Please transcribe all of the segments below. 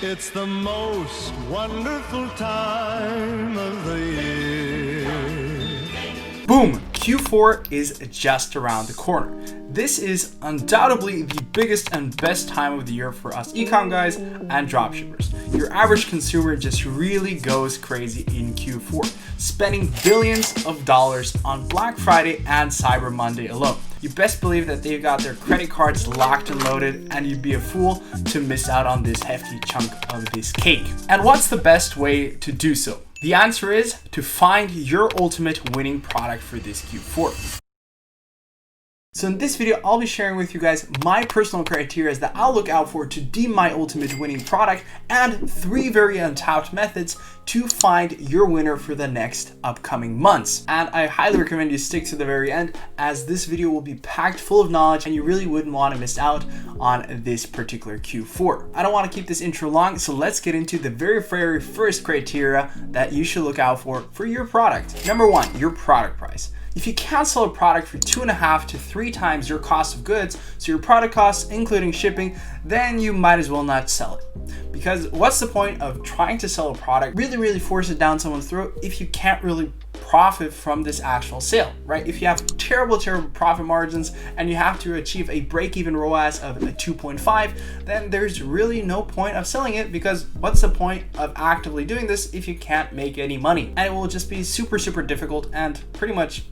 It's the most wonderful time of the year. Boom! Q4 is just around the corner. This is undoubtedly the biggest and best time of the year for us ecom guys and dropshippers. Your average consumer just really goes crazy in Q4, spending billions of dollars on Black Friday and Cyber Monday alone. You best believe that they've got their credit cards locked and loaded, and you'd be a fool to miss out on this hefty chunk of this cake. And what's the best way to do so? The answer is to find your ultimate winning product for this Q4. So in this video, I'll be sharing with you guys my personal criteria that I'll look out for to deem my ultimate winning product, and 3 very untapped methods to find your winner for the next upcoming months. And I highly recommend you stick to the very end, as this video will be packed full of knowledge and you really wouldn't want to miss out on this particular Q4. I don't want to keep this intro long, so let's get into the very first criteria that you should look out for your product. Number 1, your product price. If you can't sell a product for 2.5 to 3 times your cost of goods, so your product costs including shipping, then you might as well not sell it. Because what's the point of trying to sell a product, really force it down someone's throat, if you can't really profit from this actual sale, right? If you have terrible profit margins and you have to achieve a break-even ROAS of a 2.5, then there's really no point of selling it, because what's the point of actively doing this if you can't make any money? And it will just be super difficult and pretty much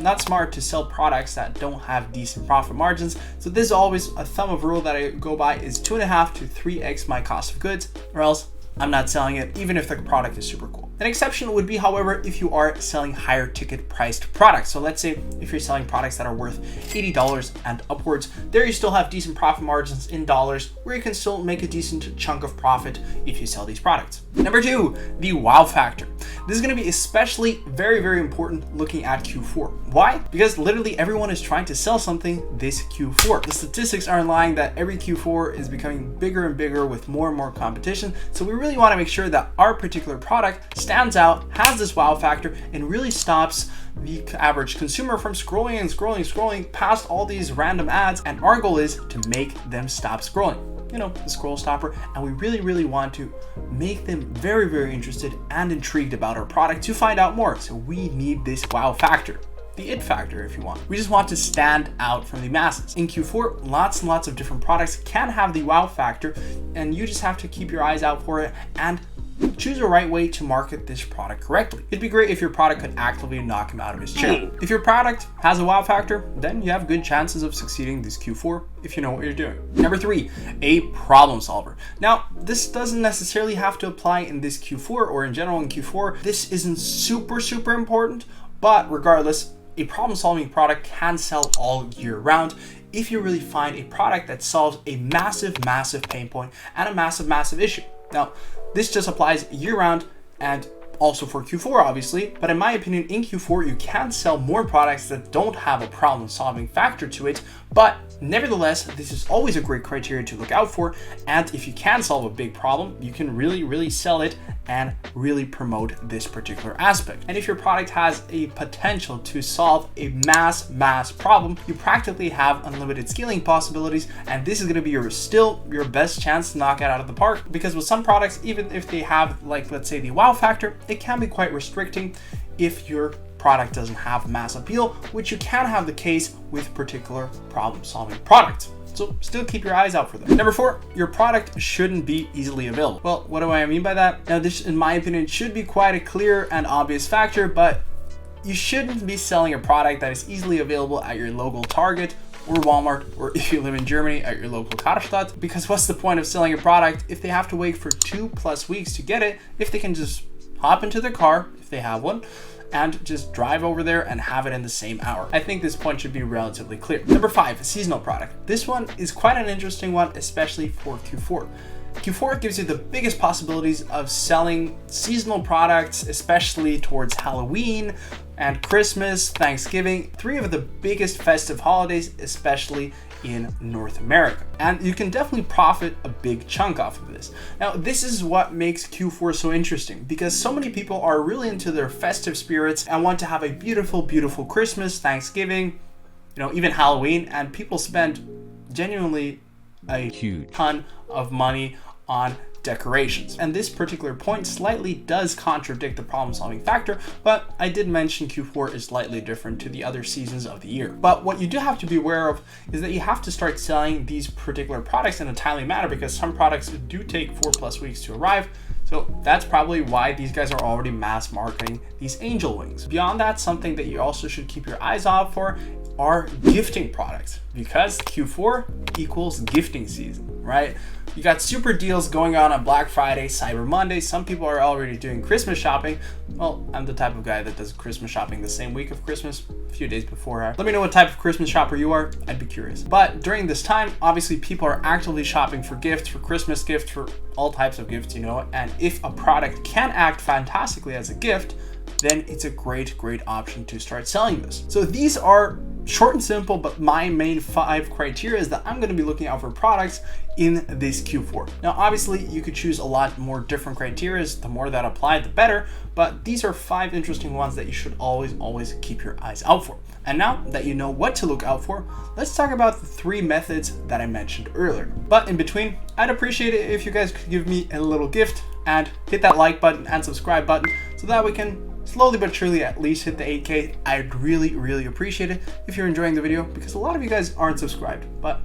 not smart to sell products that don't have decent profit margins. So this is always a thumb of rule that I go by, is 2.5 to 3x my cost of goods, or else I'm not selling it, even if the product is super cool. An exception would be, however, if you are selling higher ticket priced products. So let's say if you're selling products that are worth $80 and upwards, there you still have decent profit margins in dollars, where you can still make a decent chunk of profit if you sell these products. Number 2, the wow factor. This is going to be especially very important looking at Q4. Why? Because literally everyone is trying to sell something this Q4. The statistics aren't lying that every Q4 is becoming bigger and bigger with more and more competition. So we really want to make sure that our particular product stands out, has this wow factor, and really stops the average consumer from scrolling past all these random ads. And our goal is to make them stop scrolling. You know, the scroll stopper. And we really want to make them very interested and intrigued about our product to find out more. So we need this wow factor. The it factor, if you want. We just want to stand out from the masses. In Q4, lots and lots of different products can have the wow factor, and you just have to keep your eyes out for it and choose the right way to market this product correctly. It'd be great if your product could actively knock him out of his chair. If your product has a wow factor, then you have good chances of succeeding this Q4 if you know what you're doing. Number 3, a problem solver. Now, this doesn't necessarily have to apply in this Q4 or in general in Q4. This isn't super important, but regardless, a problem-solving product can sell all year round if you really find a product that solves a massive pain point and a massive issue. Now, this just applies year-round and also for Q4, obviously, but in my opinion, in Q4, you can sell more products that don't have a problem-solving factor to it, but nevertheless, this is always a great criteria to look out for, and if you can solve a big problem, you can really sell it and really promote this particular aspect. And if your product has a potential to solve a mass problem, you practically have unlimited scaling possibilities, and this is going to be your best chance to knock it out of the park, because with some products, even if they have, like, let's say the wow factor, it can be quite restricting if your product doesn't have mass appeal, which you can have the case with particular problem-solving products. So still keep your eyes out for them. Number 4, your product shouldn't be easily available. Well, what do I mean by that? Now, this, in my opinion, should be quite a clear and obvious factor, but you shouldn't be selling a product that is easily available at your local Target or Walmart, or if you live in Germany, at your local Karstadt, because what's the point of selling a product if they have to wait for 2+ weeks to get it, if they can just hop into their car, if they have one, and just drive over there and have it in the same hour? I think this point should be relatively clear. Number 5, seasonal product. This one is quite an interesting one, especially for Q4. Q4 gives you the biggest possibilities of selling seasonal products, especially towards Halloween and Christmas, Thanksgiving, 3 of the biggest festive holidays, especially in North America. And you can definitely profit a big chunk off of this. Now, this is what makes Q4 so interesting, because so many people are really into their festive spirits and want to have a beautiful Christmas, Thanksgiving, even Halloween, and people spend genuinely a huge ton of money on decorations. And this particular point slightly does contradict the problem solving factor, but I did mention Q4 is slightly different to the other seasons of the year. But what you do have to be aware of is that you have to start selling these particular products in a timely manner, because some products do take 4+ weeks to arrive. So that's probably why these guys are already mass marketing these angel wings. Beyond that, something that you also should keep your eyes out for are gifting products, because Q4 equals gifting season, right? You got super deals going on Black Friday, Cyber Monday. Some people are already doing Christmas shopping. Well, I'm the type of guy that does Christmas shopping the same week of Christmas, a few days before. Let me know what type of Christmas shopper you are. I'd be curious. But during this time, obviously people are actively shopping for gifts, for Christmas gifts, for all types of gifts, and if a product can act fantastically as a gift, then it's a great option to start selling this. So these are short and simple, but my main 5 criteria is that I'm going to be looking out for products in this Q4. Now, obviously you could choose a lot more different criteria. The more that apply, the better, but these are 5 interesting ones that you should always keep your eyes out for. And now that you know what to look out for, let's talk about the 3 methods that I mentioned earlier. But in between, I'd appreciate it if you guys could give me a little gift and hit that like button and subscribe button so that we can slowly but surely at least hit the 8K. I'd really appreciate it if you're enjoying the video, because a lot of you guys aren't subscribed. But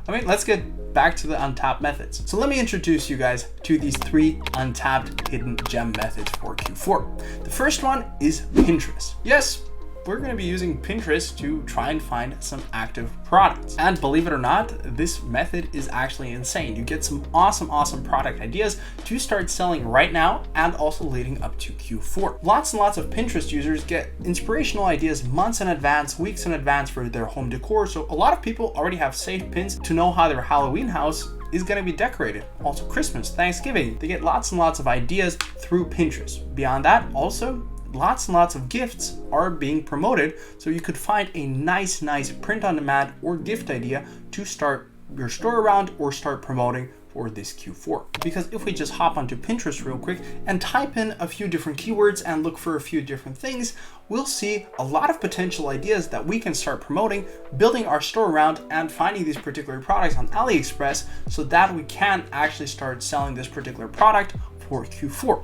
let's get back to the untapped methods. So let me introduce you guys to these 3 untapped hidden gem methods for Q4. The first one is Pinterest. Yes, we're going to be using Pinterest to try and find some active products. And believe it or not, this method is actually insane. You get some awesome product ideas to start selling right now and also leading up to Q4. Lots and lots of Pinterest users get inspirational ideas months in advance, weeks in advance for their home decor. So a lot of people already have saved pins to know how their Halloween house is going to be decorated. Also Christmas, Thanksgiving. They get lots and lots of ideas through Pinterest. Beyond that, also lots and lots of gifts are being promoted, so you could find a nice print on demand or gift idea to start your store around or start promoting for this Q4. Because if we just hop onto Pinterest real quick and type in a few different keywords and look for a few different things, we'll see a lot of potential ideas that we can start promoting, building our store around, and finding these particular products on AliExpress so that we can actually start selling this particular product for Q4.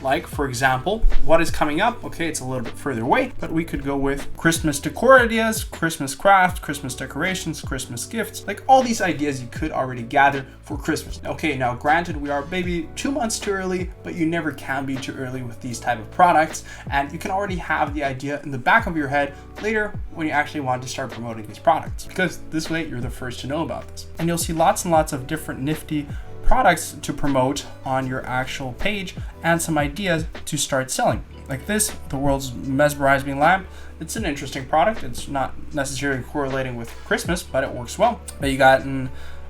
Like, for example, what is coming up? Okay, it's a little bit further away, but we could go with Christmas decor ideas, Christmas craft, Christmas decorations, Christmas gifts, like all these ideas you could already gather for Christmas. Okay, now granted, we are maybe 2 months too early, but you never can be too early with these type of products, and you can already have the idea in the back of your head later when you actually want to start promoting these products, because this way you're the first to know about this. And you'll see lots and lots of different nifty products to promote on your actual page and some ideas to start selling. Like this, the world's mesmerizing lamp. It's an interesting product. It's not necessarily correlating with Christmas, but it works well. But you got an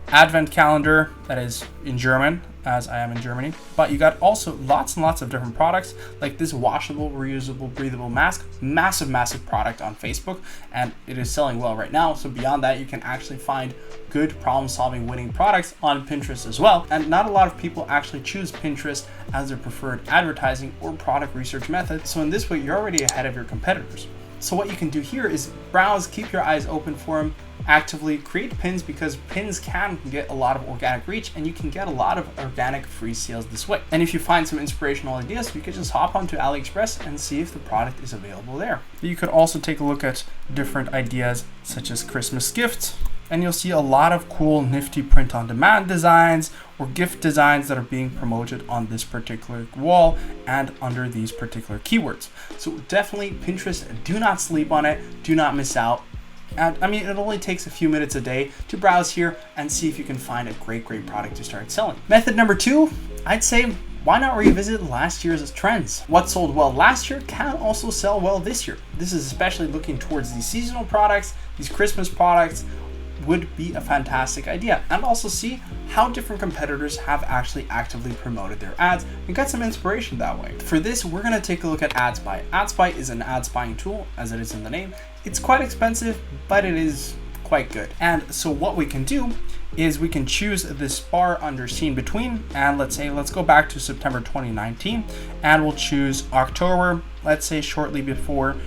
advent calendar that is in German, as I am in Germany, but you got also lots and lots of different products, like this washable, reusable, breathable mask. Massive product on Facebook, and it is selling well right now. So beyond that, you can actually find good problem-solving winning products on Pinterest as well. And not a lot of people actually choose Pinterest as their preferred advertising or product research method. So in this way, you're already ahead of your competitors. So what you can do here is browse, keep your eyes open for them, actively create pins, because pins can get a lot of organic reach and you can get a lot of organic free sales this way. And if you find some inspirational ideas, you can just hop onto AliExpress and see if the product is available there. You could also take a look at different ideas such as Christmas gifts, and you'll see a lot of cool nifty print on demand designs or gift designs that are being promoted on this particular wall and under these particular keywords. So definitely Pinterest, do not sleep on it, do not miss out. And it only takes a few minutes a day to browse here and see if you can find a great product to start selling. Method number 2, I'd say, why not revisit last year's trends? What sold well last year can also sell well this year. This is especially looking towards these seasonal products, these Christmas products would be a fantastic idea. And also see how different competitors have actually actively promoted their ads and get some inspiration that way. For this, we're gonna take a look at AdSpy. AdSpy is an ad spying tool, as it is in the name. It's quite expensive, but it is quite good. And so what we can do is we can choose this bar under seen between, and let's go back to September 2019, and we'll choose October, let's say shortly before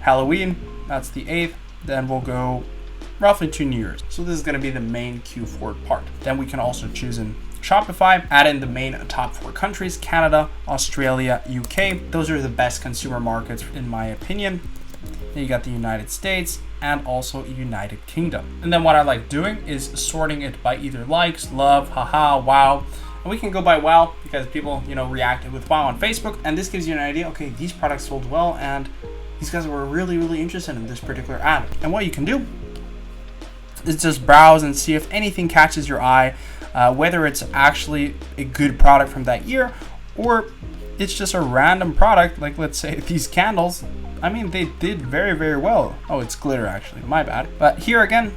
Halloween, that's the 8th, then we'll go roughly to New Year's. So this is going to be the main Q4 part. Then we can also choose in Shopify. Add in the main top 4 countries, Canada, Australia, UK. Those are the best consumer markets in my opinion. Then you got the United States and also United Kingdom. And then what I like doing is sorting it by either likes, love, haha, wow. And we can go by wow because people, reacted with wow on Facebook. And this gives you an idea, okay, these products sold well and these guys were really, really interested in this particular ad. And what you can do is just browse and see if anything catches your eye, whether it's actually a good product from that year or it's just a random product. Like let's say these candles, I mean, they did very, very well. Oh, it's glitter actually, my bad. But here again,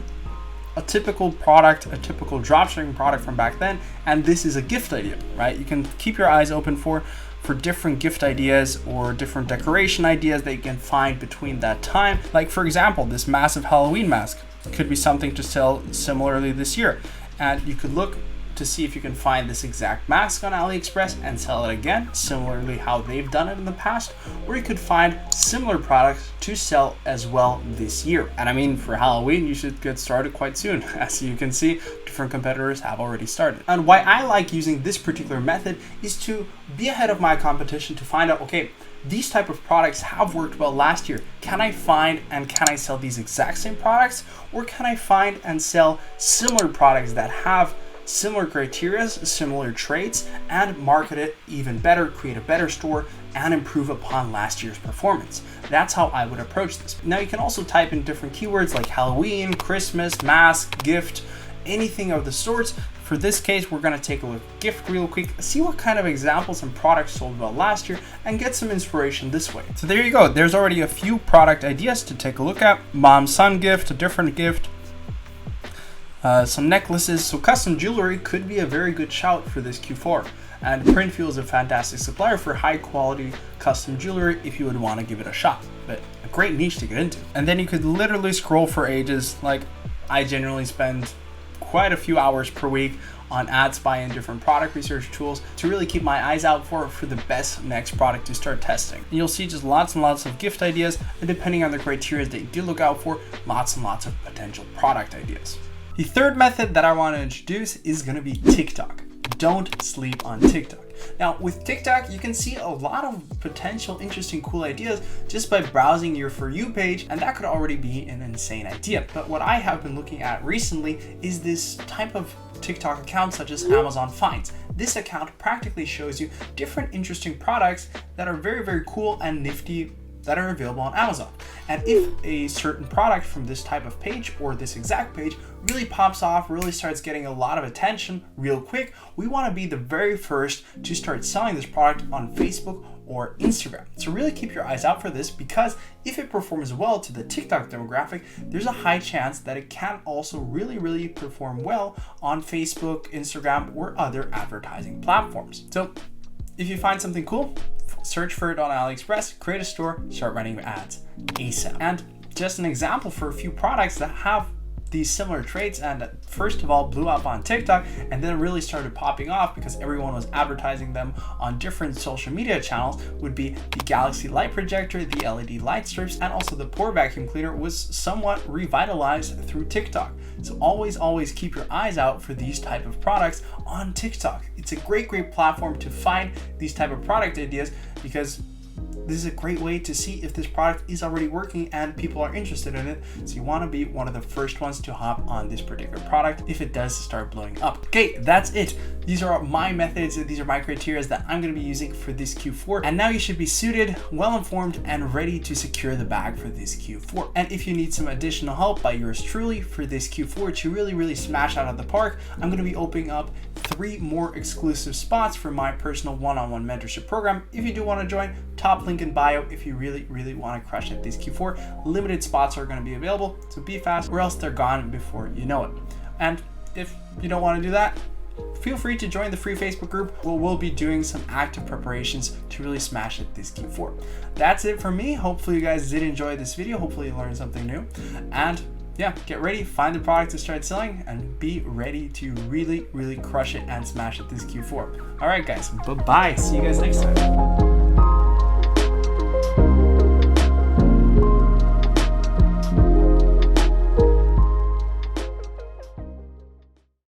a typical product, a typical dropshipping product from back then. And this is a gift idea, right? You can keep your eyes open for different gift ideas or different decoration ideas that you can find between that time. Like for example, this massive Halloween mask could be something to sell similarly this year. And you could look to see if you can find this exact mask on AliExpress and sell it again, similarly how they've done it in the past, or you could find similar products to sell as well this year. And I mean, for Halloween, you should get started quite soon. As you can see, different competitors have already started. And why I like using this particular method is to be ahead of my competition to find out, okay, these type of products have worked well last year. Can I find and can I sell these exact same products? Or can I find and sell similar products that have similar criteria, similar traits, and market it even better, create a better store, and improve upon last year's performance? That's how I would approach this. Now you can also type in different keywords like Halloween, Christmas, mask, gift, anything of the sorts. For this case, we're gonna take a look at gift real quick, see what kind of examples and products sold well last year, and get some inspiration this way. So there you go. There's already a few product ideas to take a look at. Mom-son gift, a different gift, some necklaces. So custom jewelry could be a very good shout for this Q4. And Printful is a fantastic supplier for high quality custom jewelry if you would want to give it a shot. But a great niche to get into. And then you could literally scroll for ages. Like I generally spend quite a few hours per week on ad spy and different product research tools to really keep my eyes out for the best next product to start testing. And you'll see just lots and lots of gift ideas, and depending on the criteria that you do look out for, lots and lots of potential product ideas. The third method that I want to introduce is going to be TikTok. Don't sleep on TikTok. Now with TikTok, you can see a lot of potential interesting, cool ideas just by browsing your For You page, and that could already be an insane idea. But what I have been looking at recently is this type of TikTok account such as Amazon Finds. This account practically shows you different interesting products that are very, very cool and nifty that are available on Amazon. And if a certain product from this type of page or this exact page really pops off, really starts getting a lot of attention real quick, we want to be the very first to start selling this product on Facebook or Instagram. So really keep your eyes out for this, because if it performs well to the TikTok demographic, there's a high chance that it can also really, really perform well on Facebook, Instagram, or other advertising platforms. So if you find something cool, search for it on AliExpress, create a store, start running ads ASAP. And just an example for a few products that have these similar traits and first of all blew up on TikTok and then really started popping off because everyone was advertising them on different social media channels would be the Galaxy light projector, the LED light strips, and also the Pour vacuum cleaner was somewhat revitalized through TikTok. So always keep your eyes out for these type of products on TikTok. It's a great platform to find these type of product ideas, because this is a great way to see if this product is already working and people are interested in it. So you want to be one of the first ones to hop on this particular product if it does start blowing up. Okay, that's it. These are my methods. These are my criteria that I'm going to be using for this Q4. And now you should be suited, well informed, and ready to secure the bag for this Q4. And if you need some additional help by yours truly for this Q4 to really smash out of the park, I'm going to be opening up 3 more exclusive spots for my personal one-on-one mentorship program. If you do want to join, top link in bio. If you really want to crush it this Q4, limited spots are going to be available, so be fast or else they're gone before you know it. And if you don't want to do that, feel free to join the free Facebook group where we'll be doing some active preparations to really smash it this Q4. That's it for me. Hopefully you guys did enjoy this video. Hopefully you learned something new. And yeah, get ready, find the product to start selling, and be ready to really crush it and smash it this Q4. All right, guys, bye-bye. See you guys next time.